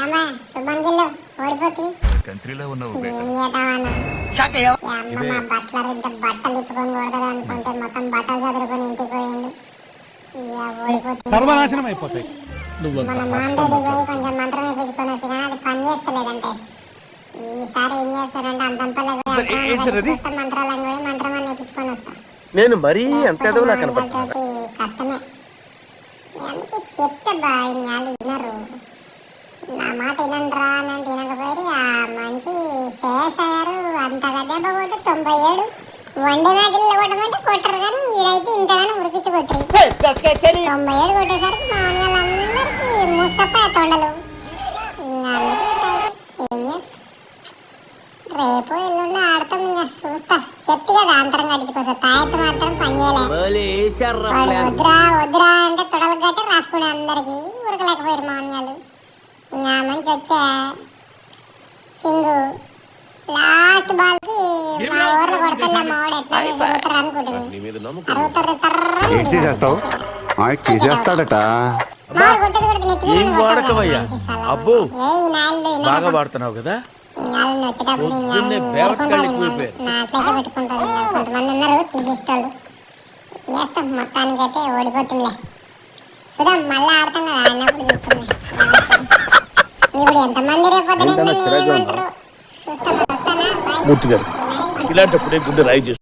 ఏమా శుభం గిల్లు ఓడిపోతుంది కంట్రీలో ఉన్నావు ఏం చేద్దామన్నా అమ్మ మా బట్టలు బట్టలు ఇప్పుకొని కొడతాడు అనుకుంటే మొత్తం బట్టలు చదువుకొని ఇంటికి పోయిండు ఓడిపోతుంది సర్వనాశనం అయిపోతాయి. మన మాండేడి పోయి కొంచెం మంత్రం వేపించుకొని వస్తే కానీ అది పని చేస్తలేదంటే ఈసారి ఏం చేస్తారంటే అంతంపల్లి మంత్రాలను పోయి మంత్రం అని వేపించుకొని వస్తా. నేను మరీ అంత తోటి కష్టమే అందుకే చెప్తే బాగా వినరు. నా మాట వినండిరా అని అంటే వినకపోయి ఆ మంచి శేషయ్యారు అంతగా దెబ్బ కొట్టి 97 వన్డే మ్యాచ్లు కొట్టమంటే కొట్టరు కానీ ఈడైతే ఇంతగానో ఉరికించి కొట్టరు. 97 కొట్టేసరికి మా వాళ్ళందరికీ మూసుకపోయా తొండలు. ఇంకా అందుకే ఏం చేస్తా రేపు ఎల్లుండి ఆడతాం. ఇంకా చూస్తా చెప్తే కదా అంతరం గడిచిపోతా తాయత్తు మాత్రం పని చేయలే. వద్దురా వద్దురా అంటే తొడలు గట్టి రాసుకునే అందరికి ఉరకలేకపోయారు మా అన్యాలు. ఇంకా మంచి వచ్చా సింగు లాస్ట్ బాల్ కి మా ఊర్లో కొడతలే మా వాడు ఎట్లా అరుగుతారు అనుకుంటుంది. చేసేస్తాడట మావాడు కొట్టేది కొడితే బాగా వాడుతున్నావు కదా. వచ్చేటప్పుడు నాట్లయితే పెట్టుకుంటారు. కొంతమంది ఉన్నారు తీసిస్తాడు చేస్తాం. మొత్తానికి అయితే ఓడిపోతుందిలే చూద్దాం. మళ్ళీ ఆడతాం కదా ఆడినప్పుడు చూస్తుంది. ఇప్పుడు ఎంతమంది రేపు ఏమంటారు చూస్తాం. ఇలాంటప్పుడే గుండె రాయి